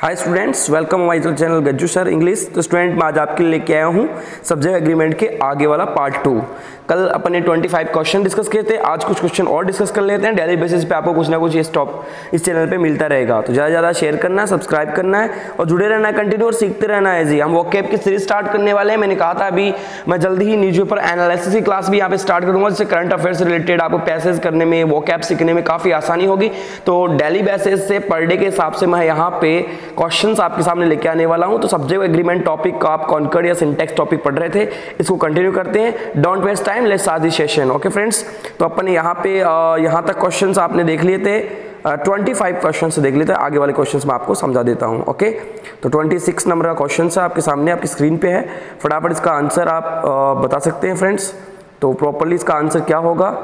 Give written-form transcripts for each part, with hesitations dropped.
Hi students, welcome my channel Gajju sir English. तो student मैं आज आपके लिए लेके आया हूँ सब्जेक्ट एग्रीमेंट के आगे वाला पार्ट 2। कल अपन ने 25 क्वेश्चन डिस्कस किए थे, आज कुछ क्वेश्चन और डिस्कस कर लेते हैं। डेली बेसिस पे आपको कुछ ना कुछ इस चैनल पे मिलता रहेगा, तो ज़्यादा ज़्यादा शेयर करना है, सब्सक्राइब करना है और जुड़े रहना है, कंटिन्यू और सीखते रहना है जी। हम वोकैब की सीरीज स्टार्ट करने वाले हैं। मैंने कहा था अभी मैं जल्दी ही न्यूज़पेपर एनालिसिस की क्लास भी यहाँ पे स्टार्ट करूँगा, जिससे करंट अफेयर से रिलेटेड आपको पैसेज करने में, वोकैब सीखने में काफ़ी आसानी होगी। तो डेली बेसिस से पर डे के हिसाब से मैं यहाँ पे क्वेश्चंस आपके सामने लेके आने वाला हूँ। तो सब्जेक्ट एग्रीमेंट टॉपिक का आप कॉन्कर्ड या सिंटेक्स टॉपिक पढ़ रहे थे, इसको कंटिन्यू करते हैं। Don't waste time, let's start this session. Okay friends, तो अपन यहाँ पे यहाँ तक क्वेश्चंस आपने देख लिए थे, 25 क्वेश्चन से देख लेते हैं। आगे वाले क्वेश्चंस मैं आपको समझा देता हूँ। ओके, तो 26 नंबर का क्वेश्चन है आपके सामने, आपकी स्क्रीन पे है। फटाफट इसका आंसर आप बता सकते हैं फ्रेंड्स। तो प्रॉपरली इसका आंसर क्या होगा,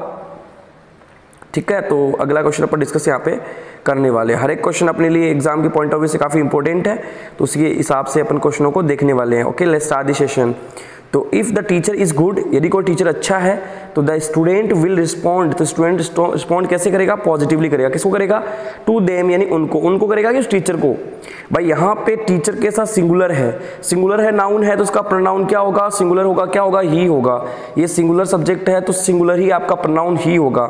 ठीक है। तो अगला क्वेश्चन अपन डिस्कस यहाँ पे करने वाले हैं। हर एक क्वेश्चन अपने लिए एग्जाम के पॉइंट ऑफ व्यू से काफ़ी इंपॉर्टेंट है, तो उसके हिसाब से अपन क्वेश्चनों को देखने वाले हैं। Okay, let's start the session. तो if the teacher is good, यदि कोई टीचर अच्छा है तो द स्टूडेंट विल रिस्पॉन्ड, तो स्टूडेंट रिस्पॉन्ड कैसे करेगा, पॉजिटिवली करेगा। किसको करेगा, टू देम, यानी उनको करेगा कि उस टीचर को। भाई यहाँ पे टीचर के साथ सिंगुलर है, नाउन है, तो उसका प्रोनाउन क्या होगा, सिंगुलर होगा, क्या होगा, ही होगा। ये सिंगुलर सब्जेक्ट है तो सिंगुलर ही आपका प्रोनाउन ही होगा।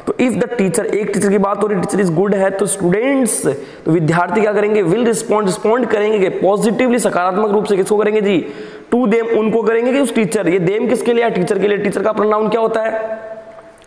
तो इफ द टीचर, एक टीचर की बात हो रही, टीचर इज गुड है, तो स्टूडेंट्स, तो विद्यार्थी क्या करेंगे, विल रिस्पॉन्ड करेंगे पॉजिटिवली, सकारात्मक रूप से। किसको करेंगे जी, टू देम, उनको करेंगे कि उस टीचर। ये देम किसके लिए है, टीचर के लिए। टीचर का प्रोनाउन क्या होता है,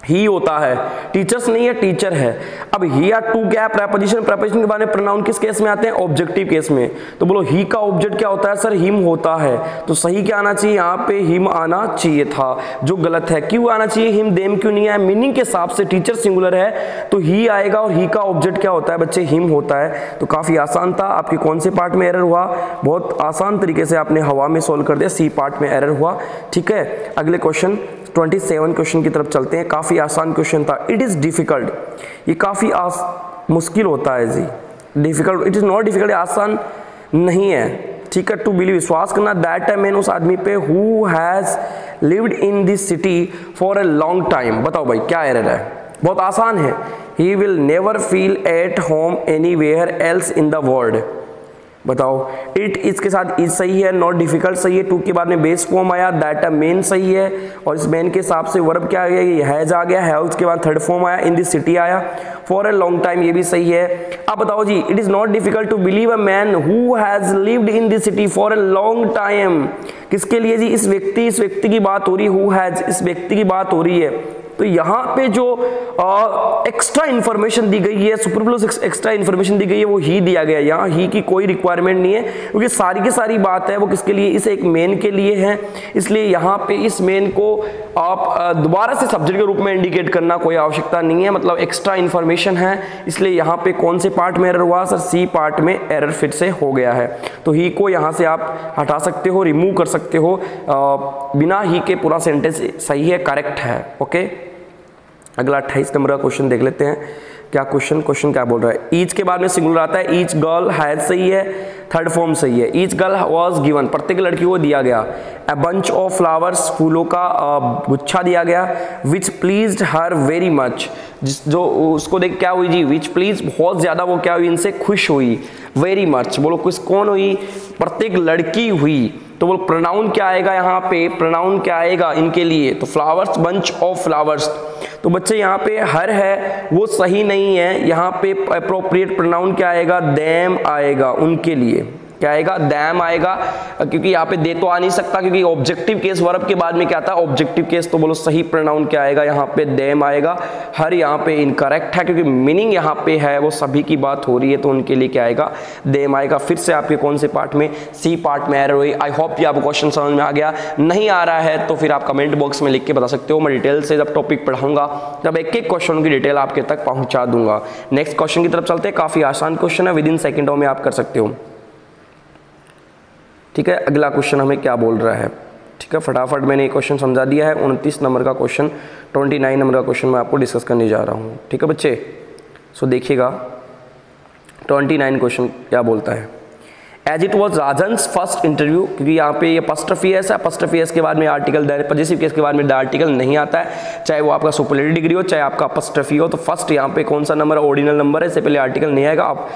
ही होता है। टीचर्स नहीं है, टीचर है। अब ही या टू क्या है, प्रेपोजिशन के बारे में प्रोनाउन किस केस में आते हैं, ऑब्जेक्टिव केस में। तो बोलो ही का ऑब्जेक्ट क्या होता है सर, हिम होता है। तो सही क्या आना चाहिए, यहाँ पे हिम आना चाहिए था, जो गलत है। क्यों आना चाहिए हिम, देम क्यों नहीं है, मीनिंग के हिसाब से टीचर सिंगुलर है तो ही आएगा, और ही का ऑब्जेक्ट क्या होता है बच्चे, हिम होता है। तो काफी आसान था। आपके कौन से पार्ट में एरर हुआ, बहुत आसान तरीके से आपने हवा में सोल्व कर दिया, सी पार्ट में एरर हुआ, ठीक है। अगले क्वेश्चन 27 क्वेश्चन की तरफ चलते हैं। काफी आसान क्वेश्चन था। इट इज डिफिकल्ट, ये काफी मुश्किल होता है जी। Difficult, it is not difficult, आसान नहीं है, ठीक है। टू बिलीव, विश्वास करना, दैट अ मैन, उस आदमी पे, who has lived in this city for a long time. बताओ भाई क्या एरर है, बहुत आसान है। He will never feel at home anywhere else in the world. बताओ, इट इसके साथ इज सही है, नॉट डिफिकल्ट सही है, टू के बाद में बेस फॉर्म आया, दैट अ मेन सही है, और इस मेन के हिसाब से वर्ब क्या आ गया, ये हैज आ गया, है उसके बाद थर्ड फॉर्म आया, इन दिस सिटी आया, फॉर अ लॉन्ग टाइम ये भी सही है। अब बताओ जी, it is not difficult to believe a man who has lived in this city for a long time. किसके लिए जी, इस व्यक्ति की बात हो रही है, हु हैज, इस व्यक्ति की बात हो रही है। तो यहाँ पे जो एक्स्ट्रा इंफॉर्मेशन दी गई है, सुपरफ्लूअस एक्स्ट्रा इंफॉर्मेशन दी गई है, वो ही दिया गया है। यहाँ ही की कोई रिक्वायरमेंट नहीं है, क्योंकि सारी की सारी बात है वो किसके लिए, इस एक मेन के लिए है। इसलिए यहाँ पे इस मेन को आप दोबारा से सब्जेक्ट के रूप में इंडिकेट करना कोई आवश्यकता नहीं है, मतलब एक्स्ट्रा इंफॉर्मेशन है। इसलिए यहाँ पे कौन से पार्ट में एरर हुआ सर, सी पार्ट में एरर फिर से हो गया है। तो ही को यहाँ से आप हटा सकते हो, रिमूव कर सकते हो, बिना ही के पूरा सेंटेंस सही है, करेक्ट है। ओके, अगला 28 नंबर का क्वेश्चन देख लेते हैं। क्या क्वेश्चन क्या बोल रहा है, ईच के बाद में सिंगुलर आता है, ईच गर्ल हैज सही है, थर्ड फॉर्म सही है। ईच गर्ल वाज गिवन, प्रत्येक लड़की को दिया गया। अ बंच ऑफ फ्लावर्स, फूलों का गुच्छा दिया गया। विच प्लीज्ड हर वेरी मच, जो उसको देख क्या हुई जी, विच प्लीज, बहुत ज्यादा वो क्या हुई, इनसे खुश हुई। वेरी मच, बोलो कुछ कौन हुई, प्रत्येक लड़की हुई। तो बोलो प्रोनाउन क्या आएगा, यहाँ पे प्रोनाउन क्या आएगा इनके लिए, तो फ्लावर्स, बंच ऑफ फ्लावर्स। तो बच्चे यहाँ पे हर है वो सही नहीं है, यहाँ पे अप्रोप्रिएट प्रोनाउन क्या आएगा, देम आएगा, उनके लिए क्या आएगा, दैम आएगा, क्योंकि यहाँ पे दे तो आ नहीं सकता, क्योंकि ऑब्जेक्टिव केस वर्ब के बाद में क्या था, ऑब्जेक्टिव केस। तो बोलो सही प्रोनाउन क्या आएगा, यहाँ पे देम आएगा। हर यहाँ पे इनकरेक्ट है, क्योंकि मीनिंग यहाँ पे है वो सभी की बात हो रही है, तो उनके लिए क्या आएगा, देम आएगा। फिर से आपके कौन से पार्ट में, सी पार्ट में एरर हुई। आई होप कि आपको क्वेश्चन समझ में आ गया। नहीं आ रहा है तो फिर आप कमेंट बॉक्स में लिख के बता सकते हो। मैं डिटेल से जब टॉपिक पढ़ाऊंगा तब एक एक क्वेश्चन की डिटेल आपके तक पहुंचा दूंगा। नेक्स्ट क्वेश्चन की तरफ चलते हैं। काफी आसान क्वेश्चन है, विद इन सेकेंडों में आप कर सकते हो, ठीक है। अगला क्वेश्चन हमें क्या बोल रहा है, ठीक है। फटाफट मैंने ये क्वेश्चन समझा दिया है। 29 नंबर का क्वेश्चन, 29 नंबर का क्वेश्चन मैं आपको डिस्कस करने जा रहा हूँ, ठीक है बच्चे। सो देखिएगा 29 क्वेश्चन क्या बोलता है। As it was Rajan's first interview, क्योंकि यहाँ पे ये अपॉस्ट्रोफी है, अपॉस्ट्रोफी के बाद में आर्टिकल, पॉजेसिव केस के बाद में द आर्टिकल नहीं आता है, चाहे वो आपका सुपरलेटिव डिग्री हो, चाहे आपका अपॉस्ट्रोफी हो। तो फर्स्ट यहाँ पे कौन सा नंबर है, ऑर्डिनल नंबर है, इससे पहले आर्टिकल नहीं आएगा। आप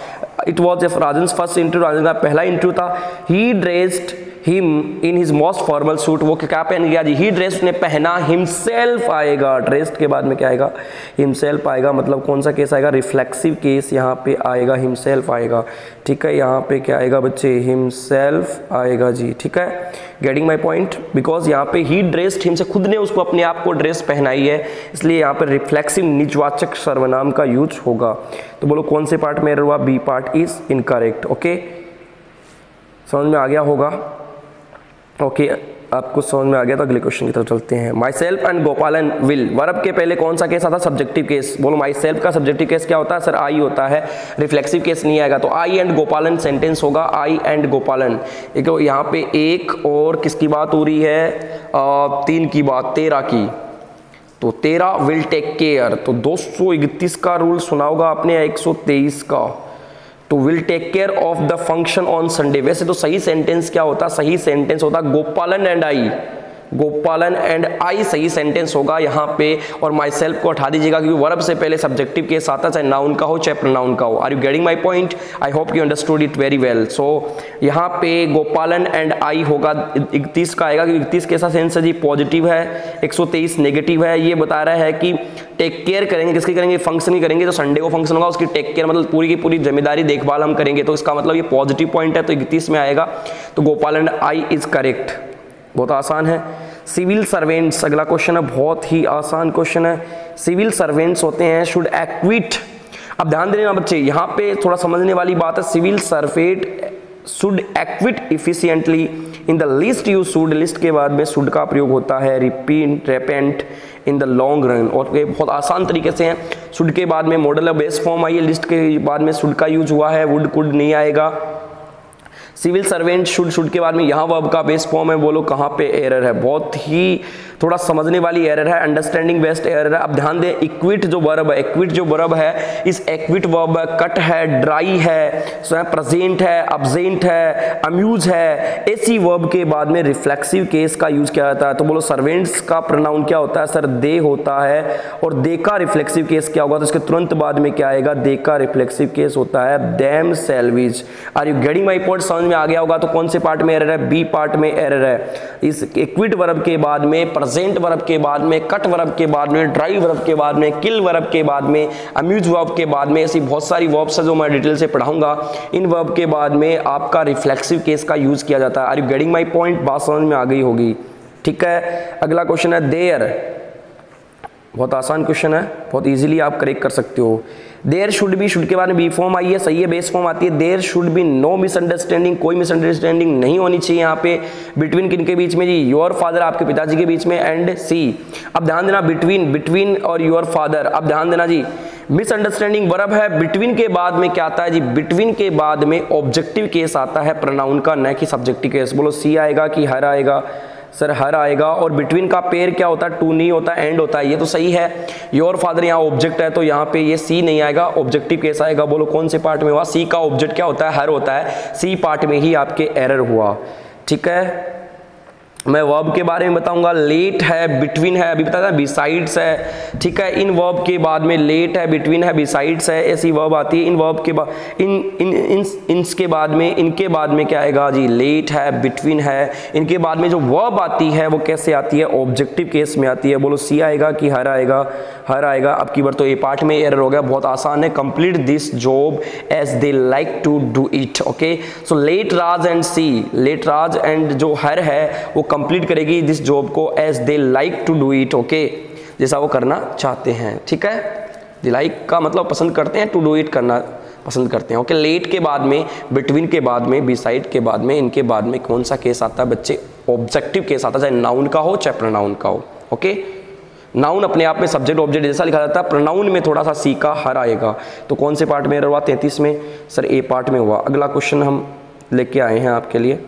it was Rajan first interview, Rajan का पहला इंटरव्यू था। He dressed him in his most formal suit, वो क्या पहन गया जी, ही ड्रेस्ड ने पहना, हिमसेल्फ आएगा, ड्रेस्ड के बाद में क्या आएगा, हिमसेल्फ आएगा, मतलब कौन सा केस आएगा, रिफ्लेक्सिव केस यहाँ पे आएगा, हिमसेल्फ आएगा, ठीक है। यहाँ पे क्या आएगा बच्चे, हिमसेल्फ आएगा जी, ठीक है। गेटिंग माई पॉइंट, बिकॉज यहाँ पे ही ड्रेस्ड हिम से खुद ने उसको अपने आप को ड्रेस पहनाई है, इसलिए यहाँ पे रिफ्लेक्सिव निजवाचक सर्वनाम का यूज होगा। तो बोलो कौन से पार्ट में एरर हुआ, B part is incorrect. Okay, समझ में आ गया होगा। ओके, आपको समझ में आ गया तो अगले क्वेश्चन की तरफ चलते हैं। माई सेल्फ एंड गोपालन विल, वर्ब के पहले कौन सा केस आता है, सब्जेक्टिव केस। बोलो माई सेल्फ का सब्जेक्टिव केस क्या होता है, सर आई होता है, रिफ्लेक्सिव केस नहीं आएगा, तो आई एंड गोपालन सेंटेंस होगा, आई एंड गोपालन। एक यहाँ पे एक और किसकी बात हो रही है, तीन की बात, तेरा की, तो तेरा विल टेक केयर, तो 231 का रूल सुना होगा आपने, 123 का, तो will take care of the function on Sunday. वैसे तो सही सेंटेंस क्या होता, सही सेंटेंस होता गोपालन एंड आई, गोपालन एंड आई सही सेंटेंस होगा यहाँ पे। और माई सेल्फ को हटा दीजिएगा क्योंकि वर्ब से पहले सब्जेक्टिव केस आता है, चाहे नाउन का हो चाहे प्रोनाउन का हो। Are you getting my point, I hope you understood it very well. So यहाँ पे गोपालन एंड आई होगा, 31 का आएगा क्योंकि 31 कैसा सेंस है जी, पॉजिटिव है, 123 नेगेटिव है। ये बता रहा है कि टेक केयर करेंगे, किसकी करेंगे, फंक्शन ही करेंगे, तो संडे को फंक्शन होगा, उसकी टेक केयर मतलब पूरी की पूरी जिम्मेदारी देखभाल हम करेंगे, तो इसका मतलब ये पॉजिटिव पॉइंट है, तो 31 में आएगा। तो Gopal and I is correct, बहुत आसान है। सिविल सर्वेंट्स, अगला क्वेश्चन है, बहुत ही आसान क्वेश्चन है। सिविल सर्वेंट्स होते हैं शुड एक्विट, अब ध्यान देना बच्चे, यहाँ पे थोड़ा समझने वाली बात है। Civil servant should acquit efficiently in the list use should, list के बाद में शुड का प्रयोग होता है, repent in the long run, और ये बहुत आसान तरीके से हैं। शुड के बाद में मॉडल बेस फॉर्म आई है, लिस्ट के बाद में शुड का यूज हुआ है, वुड कुड नहीं आएगा। सिविल सर्वेंट शुड के बाद में यहाँ वर्ब का बेस फॉर्म है, बोलो कहाँ पे एरर है, बहुत ही थोड़ा समझने वाली एरर है, अंडरस्टैंडिंग बेस्ड एरर है। अब ध्यान दें, इक्विट जो वर्ब है, इक्विट जो वर्ब है, इस इक्विट वर्ब कट है, ड्राई है, प्रेजेंट है, अब्सेंट है, अम्यूज है, ऐसी वर्ब के बाद में रिफ्लेक्सिव केस का यूज किया जाता है। तो बोलो सर्वेंट्स का प्रोनाउन क्या होता है, सर दे होता है, और दे का रिफ्लेक्सिव केस क्या होगा, तो इसके तुरंत बाद में क्या आएगा, दे का रिफ्लेक्सिव केस होता है them selves. Are you getting my point, समझ में आ गया होगा। तो कौन से पार्ट में एरर है, बी पार्ट में एरर है। इस इक्विट वर्ब के बाद में, प्रेजेंट वर्ब के बाद में, कट वर्ब के बाद में, ड्राई वर्ब के बाद में, किल वर्ब के बाद में, अम्यूज वर्ब के बाद में, ऐसी बहुत सारी वर्ब्स है जो मैं डिटेल से पढ़ाऊंगा। इन वर्ब के बाद में आपका रिफ्लेक्सिव केस का यूज किया जाता है। Are you getting my point, बात समझ में आ गई होगी, ठीक है। अगला क्वेश्चन है देयर, बहुत आसान क्वेश्चन है, बहुत इजीली आप करेक्ट कर सकते हो। देयर शुड बी, शुड के बाद में बी फॉर्म आई है, सही है, बेस फॉर्म आती है। There should be no misunderstanding, कोई मिसअंडरस्टैंडिंग नहीं होनी चाहिए यहाँ पे। बिटवीन किन के बीच में जी, योर फादर, आपके पिताजी के बीच में, एंड सी। अब ध्यान देना, बिटवीन और योर फादर, अब ध्यान देना जी, मिसअंडरस्टैंडिंग वर्ब है, बिटवीन के बाद में क्या आता है जी, बिटवीन के बाद में ऑब्जेक्टिव केस आता है प्रोनाउन का, न कि सब्जेक्टिव केस। बोलो सी आएगा कि हर आएगा, सर हर आएगा। और बिटवीन का पेयर क्या होता है, टू नहीं होता, एंड होता है, ये तो सही है। योर फादर यहाँ ऑब्जेक्ट है, तो यहाँ पे ये सी नहीं आएगा, ऑब्जेक्टिव केस आएगा। बोलो कौन से पार्ट में हुआ, सी का ऑब्जेक्ट क्या होता है, हर होता है, सी पार्ट में ही आपके एरर हुआ, ठीक है। मैं वर्ब के बारे में बताऊंगा, लेट है, बिटवीन है, अभी बताया बिसाइड्स है, ठीक है। इन वर्ब के बाद में लेट है, बिटवीन है, बिसाइड्स है, ऐसी वर्ब आती है। इन वर्ब के बाद इनके बाद में, इनके बाद में क्या आएगा जी, लेट है, बिटवीन है, इनके बाद में जो वर्ब आती है वो कैसे आती है, ऑब्जेक्टिव केस में आती है। बोलो सी आएगा कि हर आएगा, हर आएगा। अब की बार तो ए पार्ट में एरर हो गया, बहुत आसान है। Complete this job as they like to do it, okay. So let Raj and see, let Raj and जो हर है वो कंप्लीट करेगी दिस जॉब को as they like to do it, okay, जैसा वो करना चाहते हैं, ठीक है। दे लाइक का मतलब पसंद करते हैं, टू डू इट करना पसंद करते हैं, ओके। लेट के बाद में, बिटवीन के बाद में, बिसाइड के बाद में, इनके बाद में कौन सा केस आता है बच्चे, ऑब्जेक्टिव केस आता है, चाहे नाउन का हो चाहे प्रोनाउन का हो, ओके। नाउन अपने आप में सब्जेक्ट ऑब्जेक्ट जैसा लिखा जाता है, प्रोनाउन में थोड़ा सा सी का हर आएगा। तो कौन से पार्ट में एरर हुआ, 33 में, सर ए पार्ट में हुआ। अगला क्वेश्चन हम लेके आए हैं आपके लिए।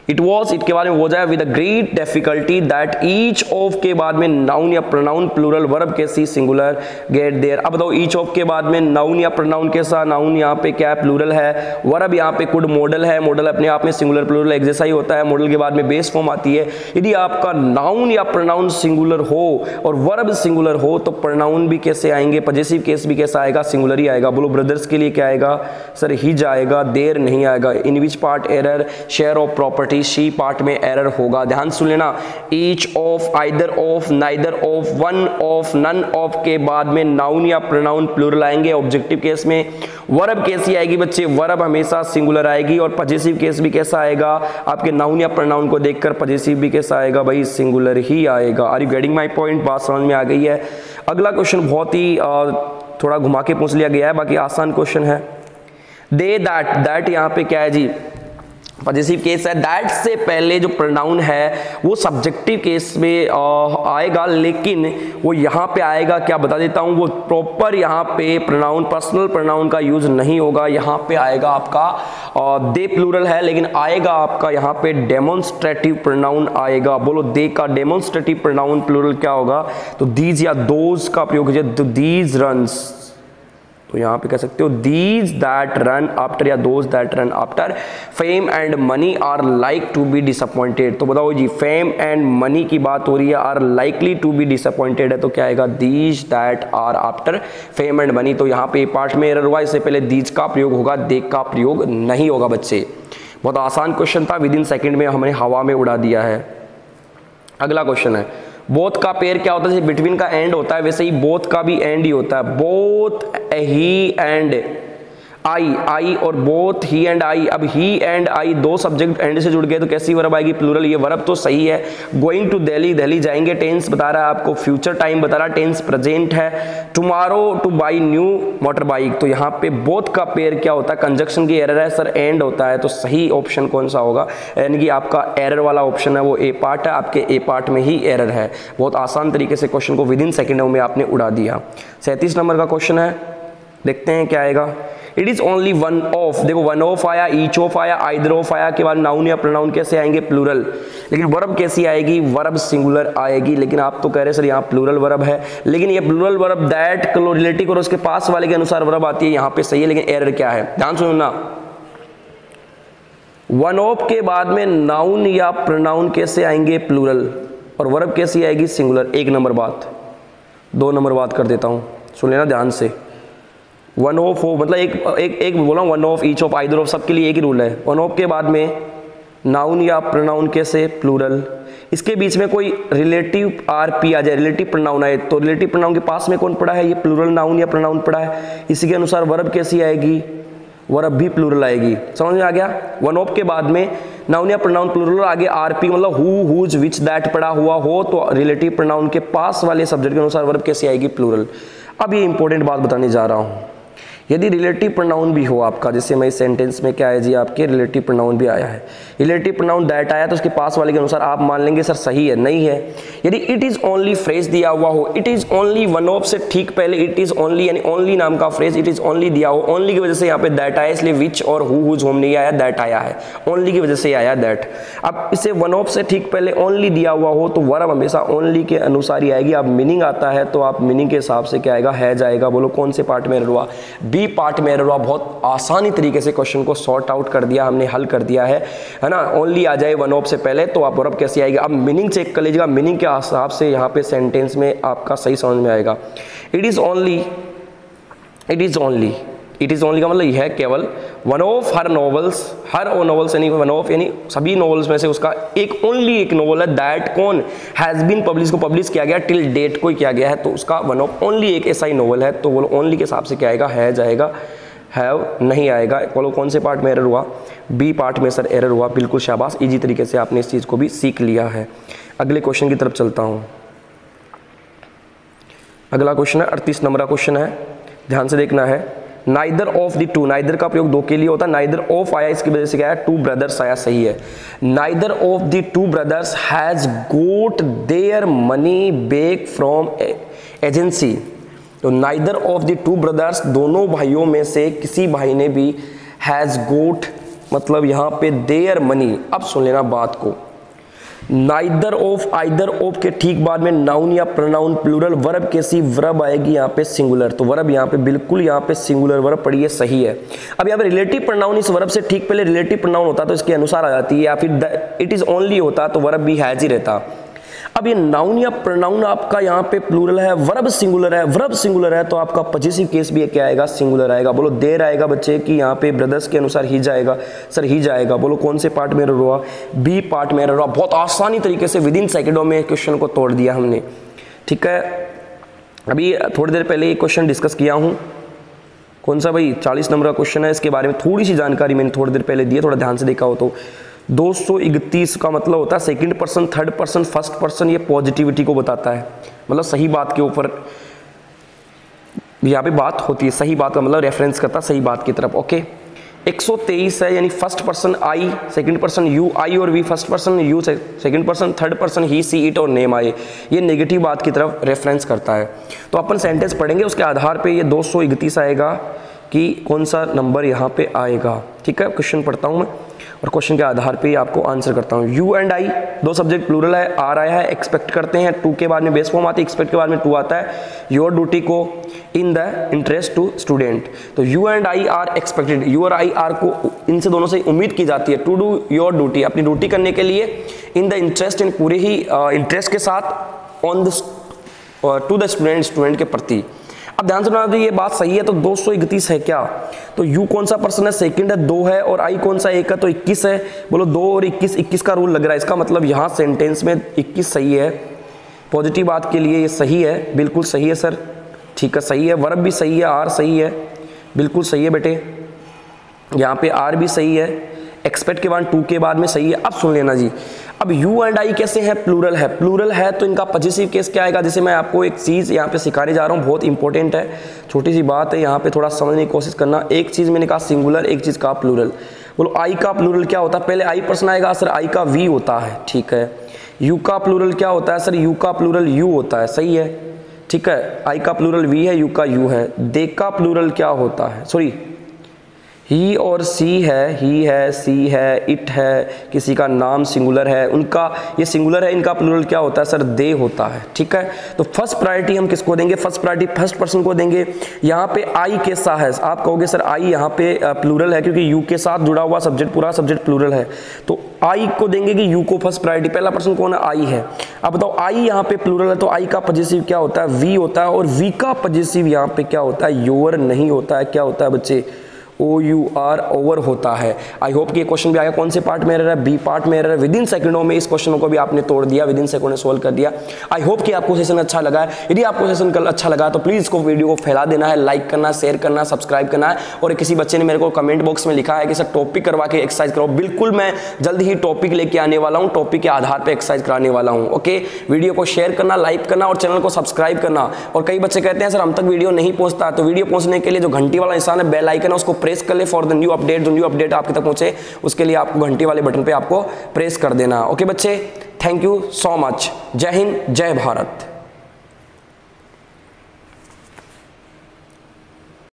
इट वॉज, इट के बाद में हो जाए with a great difficulty that each of के बाद में नाउन या प्रोनाउन प्लूरल वर्ब के सी सिंगुलर गेट देयर। अब बताओ ईच ऑफ के बाद में नाउन या प्रोनाउन के साथ, नाउन यहाँ पे क्या है, प्लूरल है, वर्ब यहाँ पे कुड मॉडल है, मॉडल अपने आप में सिंगुलर प्लूरल एक जैसा ही होता है, मॉडल के बाद में बेस फॉर्म आती है। यदि आपका नाउन या प्रोनाउन सिंगुलर हो और वर्ब सिंगुलर हो तो प्रोनाउन भी कैसे आएंगे, पॉजेसिव केस भी कैसा आएगा, सिंगुलर ही आएगा। बोलो ब्रदर्स के लिए क्या आएगा सर, हिज आएगा, देर नहीं आएगा। In which part error, share of property, शी पार्ट में एरर होगा। ध्यान सुन लेना, each of, either of, neither of, one of, none of के बाद में नाउन या प्रोनाउन प्लूरल आएंगे। ऑब्जेक्टिव केस में वर्ब कैसी आएगी बच्चे, वर्ब हमेशा सिंगुलर आएगी। और पॉजेसिव केस भी कैसा आएगा, आपके नाउन या प्रोनाउन को देखकर पॉजेसिव भी कैसा आएगा भाई, सिंगुलर ही आएगा। Are you getting my point, बात समझ में आ गई है। अगला क्वेश्चन बहुत ही थोड़ा घुमा के पूछ लिया गया है, बाकी आसान क्वेश्चन है। दे, दैट, दैट यहाँ पे क्या है जी, पॉजेसिव केस है। दैट से पहले जो प्रोनाउन है वो सब्जेक्टिव केस में आएगा, लेकिन वो यहाँ पे आएगा क्या बता देता हूँ, वो प्रॉपर यहाँ पे प्रोनाउन, पर्सनल प्रोनाउन का यूज नहीं होगा। यहाँ पे आएगा आपका दे प्लूरल है, लेकिन आएगा आपका यहाँ पे डेमोन्स्ट्रेटिव प्रोनाउन आएगा। बोलो दे का डेमोन्स्ट्रेटिव प्रोनाउन प्लूरल क्या होगा, तो दीज या दोज का प्रयोग कीजिए, तो दीज रन्स, तो यहाँ पे कह सकते हो दीज दैट रन आफ्टर या those that run after fame and money are like to be disappointed. तो बताओ जी, फेम एंड मनी की बात हो रही है, are likely to be disappointed है, तो क्या आएगा, these that are after fame and money. तो यहाँ पे पार्ट में एरर हुआ, इससे पहले दीज का प्रयोग होगा, दे का प्रयोग नहीं होगा बच्चे। बहुत आसान क्वेश्चन था, विद इन सेकेंड में हमने हवा में उड़ा दिया है। अगला क्वेश्चन है, बोथ का पेयर क्या होता है, जैसे बिटवीन का एंड होता है वैसे ही बोथ का भी एंड ही होता है। बोथ ही एंड आई, आई और बोथ ही एंड आई। अब ही एंड आई दो सब्जेक्ट एंड से जुड़ गए तो कैसी वर्ब आएगी, प्लूरल। ये वर्ब तो सही है। गोइंग टू दिल्ली, दिल्ली जाएंगे, टेंस बता रहा है आपको, फ्यूचर टाइम बता रहा है, टेंस प्रेजेंट है। Tomorrow two by new motor bike, तो यहाँ पे बोथ का पेयर क्या होता है, कंजक्शन की एरर है सर, एंड होता है, तो सही ऑप्शन कौन सा होगा, यानी कि आपका एरर वाला ऑप्शन है वो ए पार्ट है, आपके ए पार्ट में ही एरर है। बहुत आसान तरीके से क्वेश्चन को विद इन सेकेंडों में आपने उड़ा दिया। 37 नंबर का क्वेश्चन है, देखते हैं क्या आएगा। It is only one of, देखो वन ऑफ आया, ईच ऑफ आया, आइदर ऑफ आया, के बाद नाउन या प्रोनाउन कैसे आएंगे, प्लूरल। लेकिन वर्ब कैसी आएगी, वर्ब सिंगुलर आएगी। लेकिन आप तो कह रहे सर यहाँ प्लूरल वर्ब है, लेकिन ये प्लूरल वर्ब दैट को रिलेटिव करो, उसके पास वाले के अनुसार वर्ब आती है, यहाँ पे सही है, लेकिन एरर क्या है, ध्यान सुनो ना। वन ऑफ के बाद में नाउन या प्रोनाउन कैसे आएंगे, प्लूरल, और वर्ब कैसी आएगी, सिंगुलर। एक नंबर बात। 2 नंबर बात कर देता हूँ, सुन लेना ध्यान से। वन ऑफ हो मतलब एक बोला, one of, each of, either of, सबके लिए एक ही रूल है। वन ऑफ के बाद में नाउन या प्रोनाउन कैसे, प्लूरल। इसके बीच में कोई रिलेटिव आरपी आ जाए, रिलेटिव प्रोनाउन आए, तो रिलेटिव प्रोनाउन के पास में कौन पड़ा है, ये प्लूरल नाउन या प्रोनाउन पड़ा है। इसी के अनुसार वर्ब कैसी आएगी, वर्ब भी प्लूरल आएगी। समझ में आ गया। वन ऑफ के बाद में नाउन या प्रोनाउन प्लूरल, आगे आरपी मतलब हु, हुज, विच, दैट पड़ा हुआ हो, तो रिलेटिव प्रोनाउन के पास वाले सब्जेक्ट के अनुसार वर्ब कैसी आएगी, प्लूरल। अब ये इंपॉर्टेंट बात बताने जा रहा हूँ, यदि रिलेटिव प्रोनाउन भी हो आपका, जैसे मैं इस सेंटेंस में क्या है जी, आपके रिलेटिव प्रोनाउन भी आया है, रिलेटिव प्रोनाउन दैट आया, तो उसके पास वाले के अनुसार आप मान लेंगे सर सही है, नहीं है। यदि इट इज ओनली फ्रेज दिया हुआ हो, it is only one of से ठीक पहले इट इज ओनली यानी ओनली नाम का फ्रेज इट इज ओनली दिया हो, ओनली की वजह से यहाँ पे दैट आया, इसलिए विच और हु, हुज, होम नहीं आया, दैट आया है, ओनली की वजह से आया दैट। अब इसे वन ऑफ से ठीक पहले ओनली दिया हुआ हो तो वर्ब हमेशा ओनली के अनुसार ही आएगी। अब मीनिंग आता है तो आप मीनिंग के हिसाब से क्या आएगा, है जाएगा। बोलो कौन से पार्ट में एरर हुआ, बी पार्ट में एरर हुआ। बहुत आसानी तरीके से क्वेश्चन को सॉर्ट आउट कर दिया हमने, हल कर दिया है ना। ओनली आ जाए वन ऑफ से पहले तो आप वर्ब कैसी आएगी। अब मीनिंग चेक कर लीजिएगा, मीनिंग के हिसाब से यहाँ पे सेंटेंस में आपका सही समझ में आएगा। It is only, it is only, it is only का मतलब यह है केवल। One of her novels, her novels यानी वन ऑफ यानी सभी नॉवेल्स में से उसका एक ओनली एक नॉवेल है, दैट कौन हैज बीन पब्लिश, को पब्लिश किया गया, टिल डेट को किया गया है, तो उसका वन ऑफ ओनली एक ऐसा ही नॉवेल है। तो वो ओनली के हिसाब से क्या आएगा, है जाएगा, हैव नहीं आएगा। बोलो कौन से पार्ट में एरर हुआ, बी पार्ट में सर एरर हुआ। बिल्कुल शाबाश, इजी तरीके से आपने इस चीज़ को भी सीख लिया है। अगले क्वेश्चन की तरफ चलता हूँ। अगला क्वेश्चन है 38 नंबर का क्वेश्चन है, ध्यान से देखना है। Neither of the to, neither का प्रयोग दो के लिए होता है, नाइदर ऑफ आया इसकी वजह से क्या है, टू ब्रदर्स आया, सही है। Neither of the two brothers has got their money back from agency. तो neither of the two brothers, दोनों भाइयों में से किसी भाई ने भी, हैज गोट मतलब यहाँ पे देयर मनी। अब सुन लेना बात को, नाइदर ऑफ आइदर ऑफ के ठीक बाद में नाउन या प्रोनाउन प्लूरल वर्ब कैसी वर्ब आएगी यहाँ पे सिंगुलर, तो वर्ब यहाँ पे बिल्कुल यहाँ पे सिंगुलर वर्ब पड़ी है, सही है। अब यहाँ पे रिलेटिव प्रोनाउन इस वर्ब से ठीक पहले रिलेटिव प्रोनाउन होता तो इसके अनुसार आ जाती है, या फिर इट इज ओनली होता तो वर्ब भी हैज ही रहता। अब ये नाउन या प्रोनाउन आपका यहाँ पे प्लूरल है, वर्ब सिंगुलर है, वर्ब सिंगुलर है तो आपका पॉजिटिव केस भी क्या आएगा, सिंगुलर आएगा। बोलो देर आएगा बच्चे कि यहाँ पे ब्रदर्स के अनुसार ही जाएगा, सर ही जाएगा। बोलो कौन से पार्ट में एरर हुआ, बी पार्ट में एरर हुआ। बहुत आसानी तरीके से विद इन सेकेंडों में क्वेश्चन को तोड़ दिया हमने, ठीक है। अभी थोड़ी देर पहले ये क्वेश्चन डिस्कस किया हूँ, कौन सा भाई 40 नंबर का क्वेश्चन है, इसके बारे में थोड़ी सी जानकारी मैंने थोड़ी देर पहले दी है, थोड़ा ध्यान से देखा हो तो। 231 का मतलब होता है second person, third person, first person, ये पॉजिटिविटी को बताता है, मतलब सही बात के ऊपर यहाँ पे बात होती है, सही बात का मतलब रेफरेंस करता है सही बात की तरफ। ओके 123 है, यानी first person I, second person you, I और we first person, you second person, third person he, she, it और नेम आए, ये नेगेटिव बात की तरफ रेफरेंस करता है। तो अपन सेंटेंस पढ़ेंगे, उसके आधार पे ये 231 आएगा कि कौन सा नंबर यहाँ पे आएगा, ठीक है। क्वेश्चन पढ़ता हूँ मैं और क्वेश्चन के आधार पे आपको आंसर करता हूँ। यू एंड आई, दो सब्जेक्ट प्लूरल है, आर आया है, एक्सपेक्ट करते हैं, टू के बाद में बेस फॉर्म आती है, एक्सपेक्ट के बाद में टू आता है, योर ड्यूटी को, in the interest to student. तो you and I are expected, you और आई आर को इनसे दोनों से उम्मीद की जाती है, टू डू योर ड्यूटी, अपनी ड्यूटी करने के लिए, इन द इंटरेस्ट, इन पूरे ही इंटरेस्ट के साथ, on the two the student, student के प्रति। अब ध्यान से बना दो, ये बात सही है तो 231 है क्या, तो यू कौन सा पर्सन है, सेकंड है, 2 है, और आई कौन सा एक है तो 21 है। बोलो 2 और 21, 21 का रूल लग रहा है, इसका मतलब यहाँ सेंटेंस में 21 सही है, पॉजिटिव बात के लिए ये सही है, बिल्कुल सही है सर, ठीक है सही है। वर्ब भी सही है, आर सही है, बिल्कुल सही है बेटे, यहाँ पे आर भी सही है, एक्सपेक्ट के बाद 2 के बाद में सही है। अब सुन लेना जी, अब यू एंड आई कैसे हैं, प्लूरल है, प्लूरल है तो इनका पॉजिटिव केस क्या आएगा। जैसे मैं आपको एक चीज़ यहाँ पे सिखाने जा रहा हूँ, बहुत इंपॉर्टेंट है, छोटी सी बात है, यहाँ पे थोड़ा समझने की कोशिश करना। एक चीज़ मैंने कहा सिंगुलर, एक चीज़ कहा प्लूरल। बोलो आई का प्लूरल क्या होता है, पहले आई पर्सन आएगा सर, आई का वी होता है, ठीक है। यू का प्लूरल क्या होता है सर, यू का प्लूरल यू होता है, सही है, ठीक है। आई का प्लूरल वी है, यू का यू है। दे का प्लूरल क्या होता है, सॉरी ही और सी है, ही है, सी है, इट है, किसी का नाम सिंगुलर है, उनका ये सिंगुलर है, इनका प्लूरल क्या होता है सर, दे होता है, ठीक है। तो फर्स्ट प्रायोरिटी हम किसको देंगे, फर्स्ट प्रायोरिटी फर्स्ट पर्सन को देंगे। यहाँ पे आई कैसा है, आप कहोगे सर आई यहाँ पे प्लूरल है क्योंकि यू के साथ जुड़ा हुआ सब्जेक्ट, पूरा सब्जेक्ट प्लूरल है, तो आई को देंगे कि यू को फर्स्ट प्रायोरिटी, पहला पर्सन कौन है, आई है। अब बताओ आई यहाँ पे प्लूरल है तो आई का पॉजिटिव क्या होता है, वी होता है, और वी का पॉजिटिव यहाँ पे क्या होता है, योर नहीं होता है, क्या होता है बच्चे, OUR ओवर होता है। आई होप कि ये क्वेश्चन भी आया, कौन से पार्ट में एरर है, बी पार्ट में एरर है। विद इन सेकंडों में इस क्वेश्चन को भी आपने तोड़ दिया, विद इन सेकंड में सोल्व कर दिया। आई होप कि आपको सेशन अच्छा लगा है। यदि आपको सेशन कल अच्छा लगा तो प्लीज इसको वीडियो को फैला देना है, लाइक करना, शेयर करना, सब्सक्राइब करना है। और किसी बच्चे ने मेरे को कमेंट बॉक्स में लिखा है कि सर टॉपिक करवा के एक्सरसाइज कराओ, बिल्कुल मैं जल्द ही टॉपिक लेके आने वाला हूँ, टॉपिक के आधार पर एक्सरसाइज कराने वाला हूँ। ओके, वीडियो को शेयर करना, लाइक करना और चैनल को सब्सक्राइब करना। और कई बच्चे कहते हैं सर हम तक वीडियो नहीं पहुंचता, तो वीडियो पहुंचने के लिए जो घंटी वाला निशान है, बेल आइकन है, उसको प्रेस कर ले फॉर द न्यू अपडेट, जो न्यू अपडेट आपके तक पहुंचे उसके लिए आपको घंटी वाले बटन पे आपको प्रेस कर देना। ओके बच्चे, थैंक यू सो मच, जय हिंद, जय भारत।